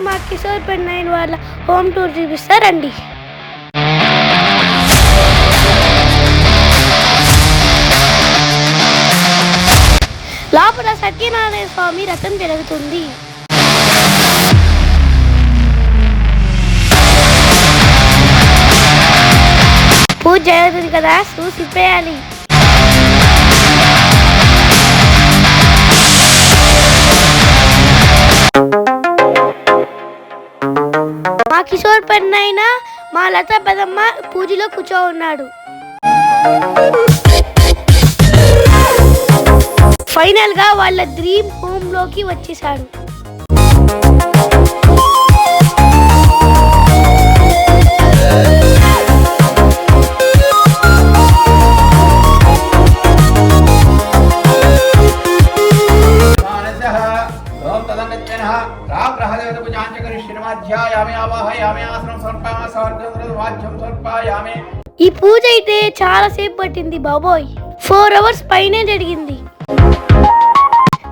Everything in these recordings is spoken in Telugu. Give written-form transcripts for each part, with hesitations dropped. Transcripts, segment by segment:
మా కిషోర్ పెన్నైన్ వాళ్ళ హోమ్ టూర్ చూపిస్తారండి. లోపల సత్యనారాయణ స్వామి రథం జరుగుతుంది. పూజ జరుగుతుంది కదా, చూసిపోయాలి. మా కిషోర్ పెన్నైన మా లతా పెదమ్మ పూజలో కూర్చో ఉన్నాడు. ఫైనల్ గా వాళ్ళ డ్రీమ్ హోమ్ లోకి వచ్చేసాడు. ఈ పూజ అయితే చాలా సేపు పట్టింది బాబోయ్, 4 hours పైనే జరిగింది.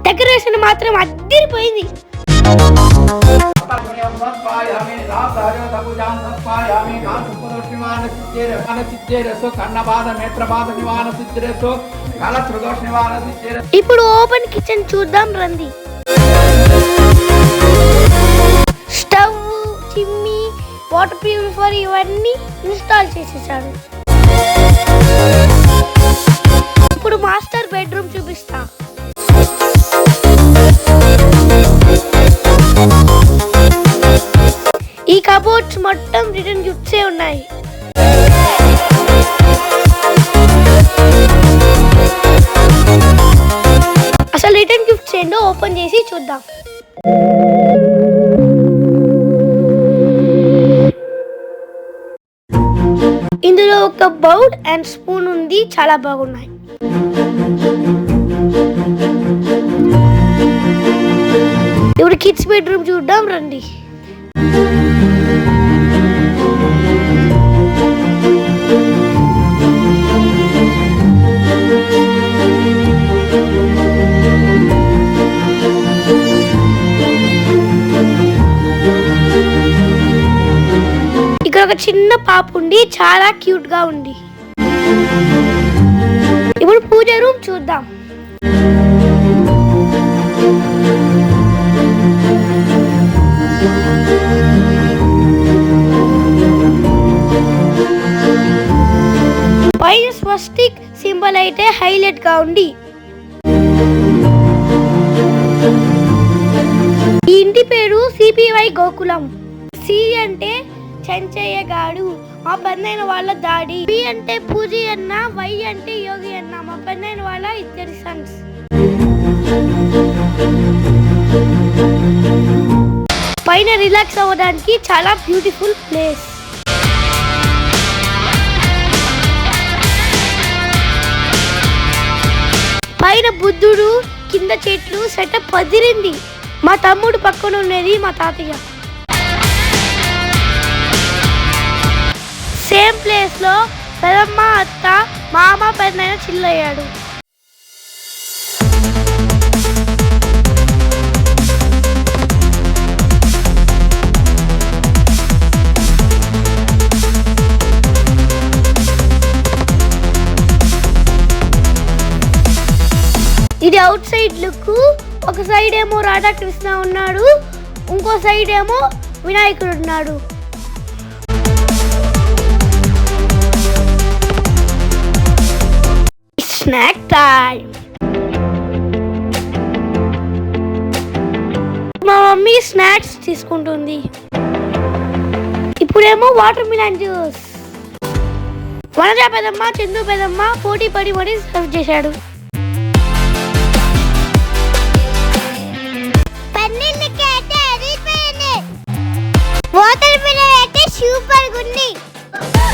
డెకరేషన్ మాత్రం అద్దరిపోయింది. ఇప్పుడు ఓపెన్ కిచెన్ చూద్దాం రండి. స్టవ్, చిమ్మి, వాటర్ ప్యూరిఫైయర్ ఇవన్నీ ఇన్స్టాల్ చేసేసాడు. ఇప్పుడు మాస్టర్ బెడ్రూమ్ చూపిస్తా. ఈ కబోర్డ్స్ మొత్తం రిటర్న్ గిఫ్ట్సే ఉన్నాయి. అసలు రిటర్న్ గిఫ్ట్స్ ఏంటో ఓపెన్ చేసి చూద్దాం. ఇందులో ఒక బౌల్ అండ్ స్పూన్ ఉంది, చాలా బాగున్నాయి. ఇప్పుడు కిడ్స్ బెడ్రూమ్ చూద్దాం రండి. ఇక్కడ ఒక చిన్న పాప ఉండి చాలా క్యూట్ గా ఉంది. ఇప్పుడు పూజ రూమ్ చూద్దాం. పైన స్వస్తిక్ సింబల్ అయితే హైలైట్ గా ఉంది. ఈ ఇంటి పేరు సిపివై గోకులం. సి అంటే చెంచయ్య గాడు, మా పెన్నైన వాళ్ళ డాడీ. పి అంటే పూజి అన్న, వై అంటే యోగి అన్న, మా పెన్నైన వాళ్ళ 2 సన్స్. పైన రిలాక్స్ అవ్వడానికి చాలా బ్యూటిఫుల్ ప్లేస్. పైన బుద్ధుడు, కింద చెట్లు, సెటప్ పదిరింది. మా తమ్ముడు పక్కన ఉన్నది మా తాతయ్య. సేమ్ ప్లేస్ లో పెదమ్మ, అత్త, మామ, పెన్నైన చిల్లయ్యాడు. ఇది అవుట్ సైడ్ లుక్. ఒక సైడ్ ఏమో రాధాకృష్ణ ఉన్నాడు, ఇంకో సైడ్ ఏమో వినాయకుడు ఉన్నాడు. Snack time. మా మమ్మీ స్నాక్స్ తీసుకుంటుంది. ఇప్పుడేమో వాటర్ మిలన్ జ్యూస్. వనజ పెదమ్మ, చందు పెదమ్మ పోటీ పడి మరీ సర్వ్ చేశాడు. వాటర్ మిలన్ అయితే సూపర్ గుంది.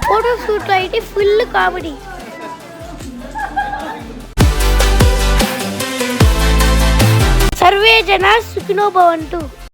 ఫోటో షూట్ అయితే ఫుల్ కామెడీ. సర్వే జన సుఖినో భవంతు.